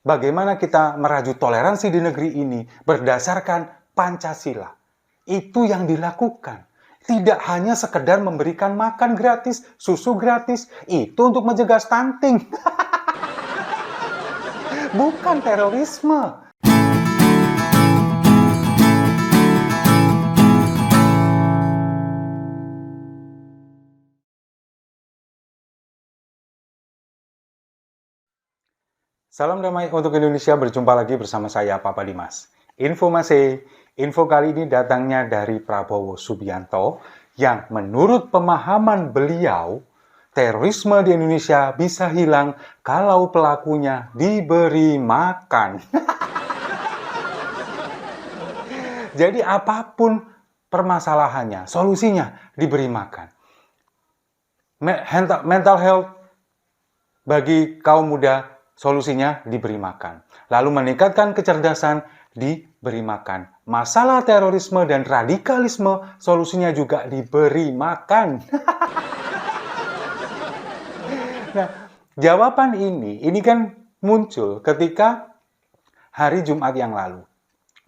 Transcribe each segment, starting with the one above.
bagaimana kita merajut toleransi di negeri ini berdasarkan Pancasila. Itu yang dilakukan. Tidak hanya sekedar memberikan makan gratis, susu gratis, itu untuk mencegah stunting. Bukan terorisme. Salam damai untuk Indonesia, berjumpa lagi bersama saya Papa Dimas. Info kali ini datangnya dari Prabowo Subianto yang menurut pemahaman beliau, terorisme di Indonesia bisa hilang kalau pelakunya diberi makan. Jadi apapun permasalahannya, solusinya diberi makan. Mental health bagi kaum muda, solusinya diberi makan. Lalu meningkatkan kecerdasan, diberi makan. Masalah terorisme dan radikalisme, solusinya juga diberi makan. Nah, jawaban ini kan muncul ketika hari Jumat yang lalu.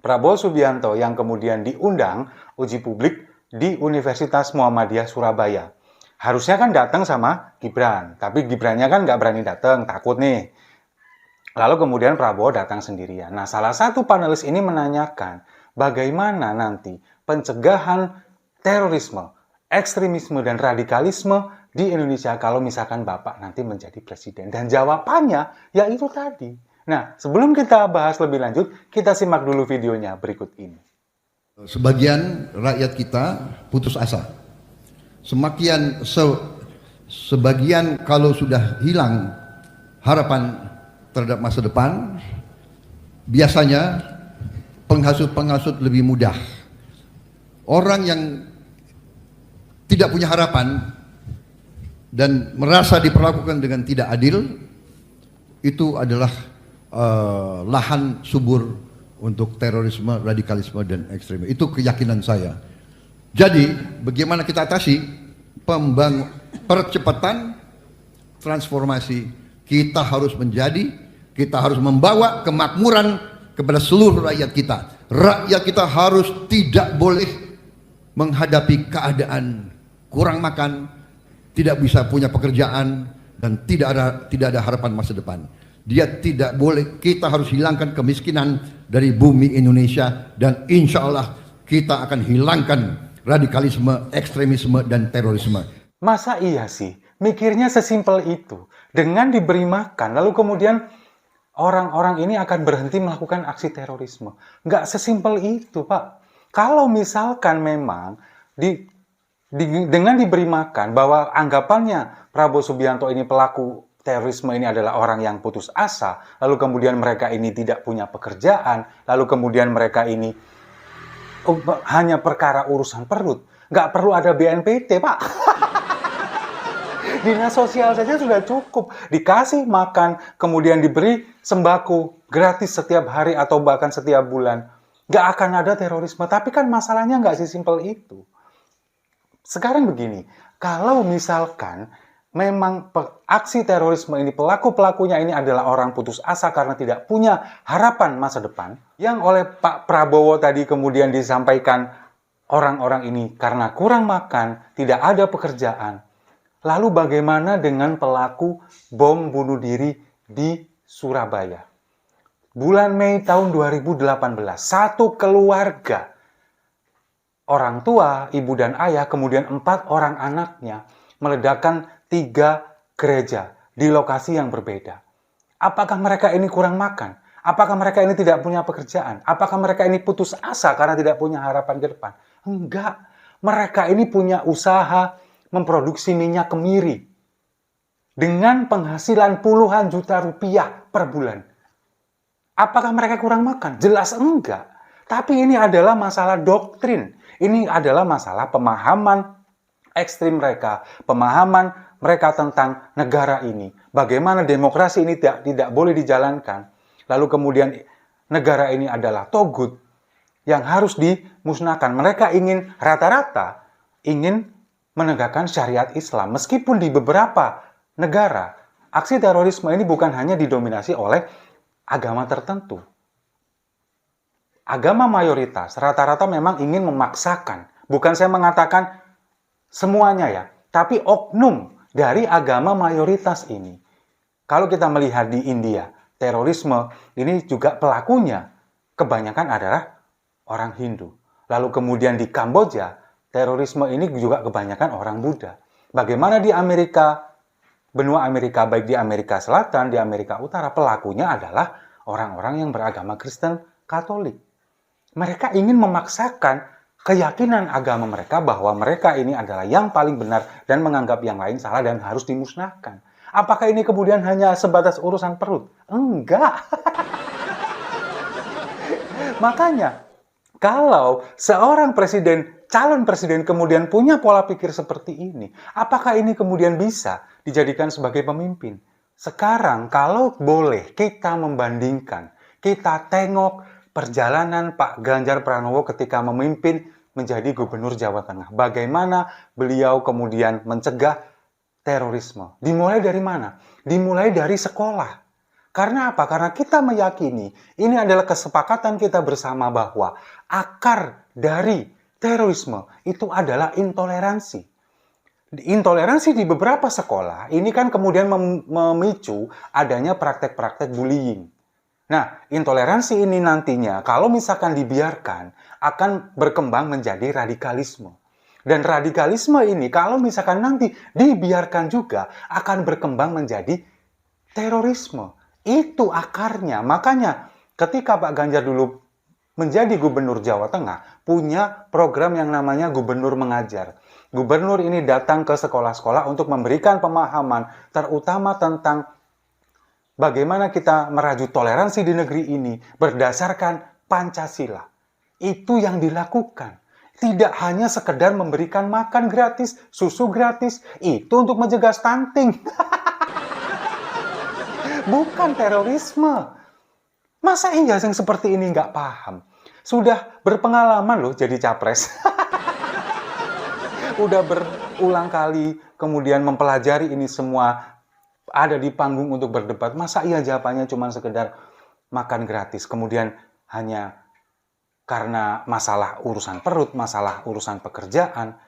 Prabowo Subianto yang kemudian diundang uji publik di Universitas Muhammadiyah Surabaya. Harusnya kan datang sama Gibran, tapi Gibrannya kan nggak berani datang, takut nih. Lalu kemudian Prabowo datang sendirian. Nah, salah satu panelis ini menanyakan bagaimana nanti pencegahan terorisme, ekstremisme, dan radikalisme di Indonesia kalau misalkan Bapak nanti menjadi presiden. Dan jawabannya yaitu tadi. Nah, sebelum kita bahas lebih lanjut, kita simak dulu videonya berikut ini. Sebagian rakyat kita putus asa. Sebagian kalau sudah hilang harapan terhadap masa depan, biasanya penghasut-penghasut lebih mudah. Orang yang tidak punya harapan dan merasa diperlakukan dengan tidak adil, itu adalah lahan subur untuk terorisme, radikalisme, dan ekstremisme. Itu keyakinan saya. Jadi, bagaimana kita atasi percepatan transformasi? Kita harus membawa kemakmuran kepada seluruh rakyat kita. Rakyat kita harus tidak boleh menghadapi keadaan kurang makan, tidak bisa punya pekerjaan, dan tidak ada harapan masa depan. Dia tidak boleh, kita harus hilangkan kemiskinan dari bumi Indonesia, dan insya Allah kita akan hilangkan radikalisme, ekstremisme, dan terorisme. Masa iya sih? Mikirnya sesimpel itu. Dengan diberi makan, lalu kemudian orang-orang ini akan berhenti melakukan aksi terorisme. Nggak sesimpel itu, Pak. Kalau misalkan memang dengan diberi makan, bahwa anggapannya Prabowo Subianto ini pelaku terorisme ini adalah orang yang putus asa, lalu kemudian mereka ini tidak punya pekerjaan, lalu kemudian mereka ini hanya perkara urusan perut. Nggak perlu ada BNPT, Pak. Dinas sosial saja sudah cukup. Dikasih makan, kemudian diberi sembako gratis setiap hari atau bahkan setiap bulan. Nggak akan ada terorisme. Tapi kan masalahnya nggak sesimpel itu. Sekarang begini, kalau misalkan memang aksi terorisme ini, pelaku-pelakunya ini adalah orang putus asa karena tidak punya harapan masa depan, yang oleh Pak Prabowo tadi kemudian disampaikan orang-orang ini karena kurang makan, tidak ada pekerjaan. Lalu bagaimana dengan pelaku bom bunuh diri di Surabaya? Bulan Mei tahun 2018, satu keluarga, orang tua, ibu dan ayah, kemudian 4 orang anaknya, meledakkan 3 gereja di lokasi yang berbeda. Apakah mereka ini kurang makan? Apakah mereka ini tidak punya pekerjaan? Apakah mereka ini putus asa karena tidak punya harapan ke depan? Enggak. Mereka ini punya usaha memproduksi minyak kemiri dengan penghasilan puluhan juta rupiah per bulan. Apakah mereka kurang makan? Jelas enggak. Tapi ini adalah masalah doktrin. Ini adalah masalah pemahaman ekstrim mereka, pemahaman mereka tentang negara ini. Bagaimana demokrasi ini tidak boleh dijalankan. Lalu kemudian negara ini adalah togut yang harus dimusnahkan. Mereka ingin rata-rata ingin menegakkan syariat Islam. Meskipun di beberapa negara, aksi terorisme ini bukan hanya didominasi oleh agama tertentu. Agama mayoritas rata-rata memang ingin memaksakan. Bukan saya mengatakan semuanya ya, tapi oknum dari agama mayoritas ini. Kalau kita melihat di India, terorisme ini juga pelakunya kebanyakan adalah orang Hindu. Lalu kemudian di Kamboja, terorisme ini juga kebanyakan orang Buddha. Bagaimana di Amerika, benua Amerika, baik di Amerika Selatan, di Amerika Utara, pelakunya adalah orang-orang yang beragama Kristen Katolik. Mereka ingin memaksakan keyakinan agama mereka bahwa mereka ini adalah yang paling benar dan menganggap yang lain salah dan harus dimusnahkan. Apakah ini kemudian hanya sebatas urusan perut? Enggak. Makanya, kalau seorang calon presiden kemudian punya pola pikir seperti ini, apakah ini kemudian bisa dijadikan sebagai pemimpin? Sekarang, kalau boleh kita membandingkan, kita tengok perjalanan Pak Ganjar Pranowo ketika memimpin menjadi gubernur Jawa Tengah. Bagaimana beliau kemudian mencegah terorisme. Dimulai dari mana? Dimulai dari sekolah. Karena apa? Karena kita meyakini ini adalah kesepakatan kita bersama bahwa akar dari terorisme itu adalah intoleransi. Intoleransi di beberapa sekolah ini kan kemudian memicu adanya praktek-praktek bullying. Nah, intoleransi ini nantinya kalau misalkan dibiarkan akan berkembang menjadi radikalisme. Dan radikalisme ini kalau misalkan nanti dibiarkan juga akan berkembang menjadi terorisme. Itu akarnya. Makanya ketika Pak Ganjar dulu menjadi gubernur Jawa Tengah, punya program yang namanya Gubernur Mengajar. Gubernur ini datang ke sekolah-sekolah untuk memberikan pemahaman terutama tentang bagaimana kita merajut toleransi di negeri ini berdasarkan Pancasila. Itu yang dilakukan. Tidak hanya sekedar memberikan makan gratis, susu gratis, itu untuk mencegah stunting. Bukan terorisme. Masa iya yang seperti ini nggak paham? Sudah berpengalaman loh jadi capres. Udah berulang kali kemudian mempelajari ini semua, ada di panggung untuk berdebat. Masa iya jawabannya cuma sekedar makan gratis, kemudian hanya karena masalah urusan perut, masalah urusan pekerjaan.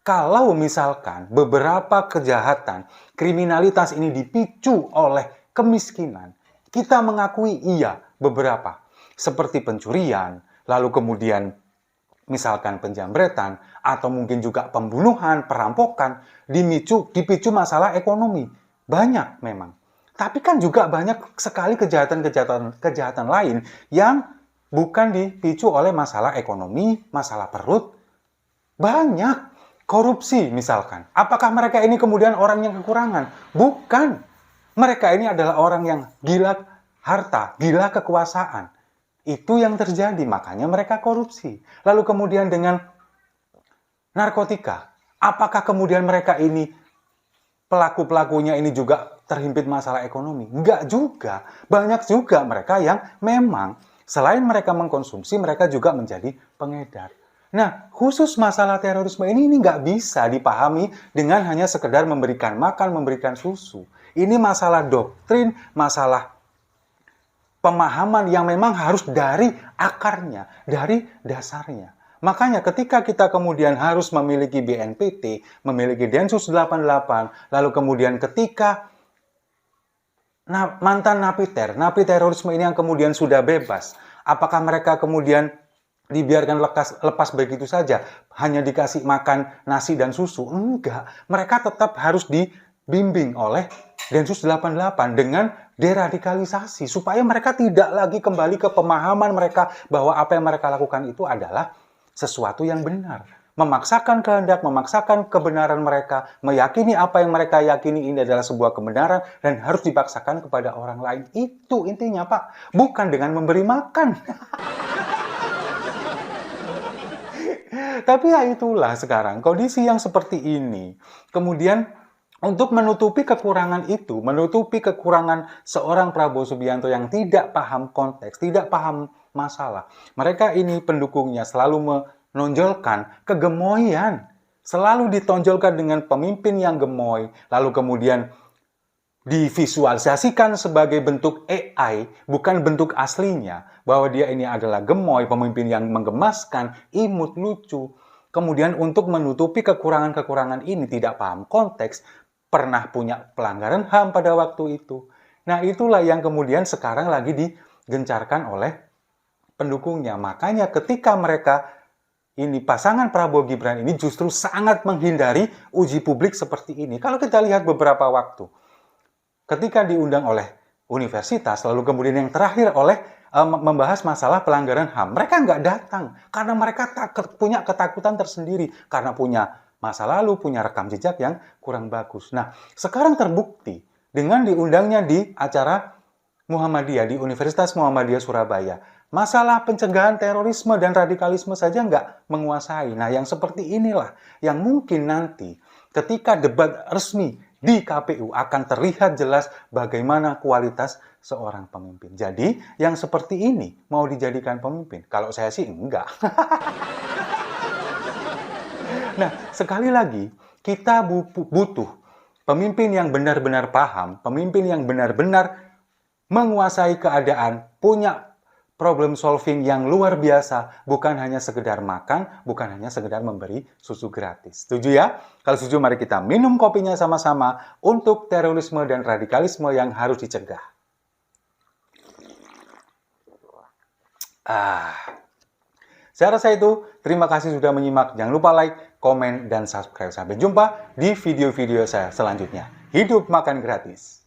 Kalau misalkan beberapa kejahatan, kriminalitas ini dipicu oleh kemiskinan, kita mengakui iya beberapa, seperti pencurian, lalu kemudian misalkan penjambretan, atau mungkin juga pembunuhan, perampokan, dipicu masalah ekonomi. Banyak memang. Tapi kan juga banyak sekali kejahatan lain yang bukan dipicu oleh masalah ekonomi, masalah perut. Banyak. Korupsi misalkan. Apakah mereka ini kemudian orang yang kekurangan? Bukan. Mereka ini adalah orang yang gila harta, gila kekuasaan. Itu yang terjadi, makanya mereka korupsi. Lalu kemudian dengan narkotika, apakah kemudian mereka ini pelaku-pelakunya ini juga terhimpit masalah ekonomi? Enggak juga. Banyak juga mereka yang memang selain mereka mengkonsumsi, mereka juga menjadi pengedar. Nah, khusus masalah terorisme ini nggak bisa dipahami dengan hanya sekedar memberikan makan, memberikan susu. Ini masalah doktrin, masalah pemahaman yang memang harus dari akarnya, dari dasarnya. Makanya ketika kita kemudian harus memiliki BNPT, memiliki Densus 88, lalu kemudian ketika mantan napi terorisme ini yang kemudian sudah bebas, apakah mereka kemudian dibiarkan lepas begitu saja, hanya dikasih makan nasi dan susu? Enggak, mereka tetap harus dibimbing oleh Densus 88 dengan deradikalisasi, supaya mereka tidak lagi kembali ke pemahaman mereka bahwa apa yang mereka lakukan itu adalah sesuatu yang benar. Memaksakan kehendak, memaksakan kebenaran mereka, meyakini apa yang mereka yakini ini adalah sebuah kebenaran dan harus dipaksakan kepada orang lain. Itu intinya, Pak. Bukan dengan memberi makan. Tapi ya itulah sekarang, kondisi yang seperti ini. Kemudian untuk menutupi kekurangan itu, menutupi kekurangan seorang Prabowo Subianto yang tidak paham konteks, tidak paham masalah. Mereka ini pendukungnya selalu menonjolkan kegemoyan. Selalu ditonjolkan dengan pemimpin yang gemoy. Lalu kemudian divisualisasikan sebagai bentuk AI, bukan bentuk aslinya, bahwa dia ini adalah gemoy, pemimpin yang menggemaskan, imut, lucu. Kemudian untuk menutupi kekurangan-kekurangan ini tidak paham konteks, pernah punya pelanggaran HAM pada waktu itu. Nah, itulah yang kemudian sekarang lagi digencarkan oleh pendukungnya. Makanya ketika mereka ini pasangan Prabowo Gibran ini justru sangat menghindari uji publik seperti ini. Kalau kita lihat beberapa waktu, ketika diundang oleh universitas, lalu kemudian yang terakhir oleh membahas masalah pelanggaran HAM, mereka nggak datang karena mereka punya ketakutan tersendiri, karena punya masa lalu, punya rekam jejak yang kurang bagus. Nah, sekarang terbukti dengan diundangnya di acara Muhammadiyah, di Universitas Muhammadiyah Surabaya, masalah pencegahan terorisme dan radikalisme saja nggak menguasai. Nah, yang seperti inilah yang mungkin nanti ketika debat resmi di KPU akan terlihat jelas bagaimana kualitas seorang pemimpin. Jadi, yang seperti ini mau dijadikan pemimpin? Kalau saya sih enggak. Nah, sekali lagi, kita butuh pemimpin yang benar-benar paham, pemimpin yang benar-benar menguasai keadaan, punya problem solving yang luar biasa, bukan hanya sekedar makan, bukan hanya sekedar memberi susu gratis. Setuju ya? Kalau setuju, mari kita minum kopinya sama-sama untuk terorisme dan radikalisme yang harus dicegah. Saya rasa itu. Terima kasih sudah menyimak. Jangan lupa like, komen, dan subscribe. Sampai jumpa di video-video saya selanjutnya. Hidup makan gratis.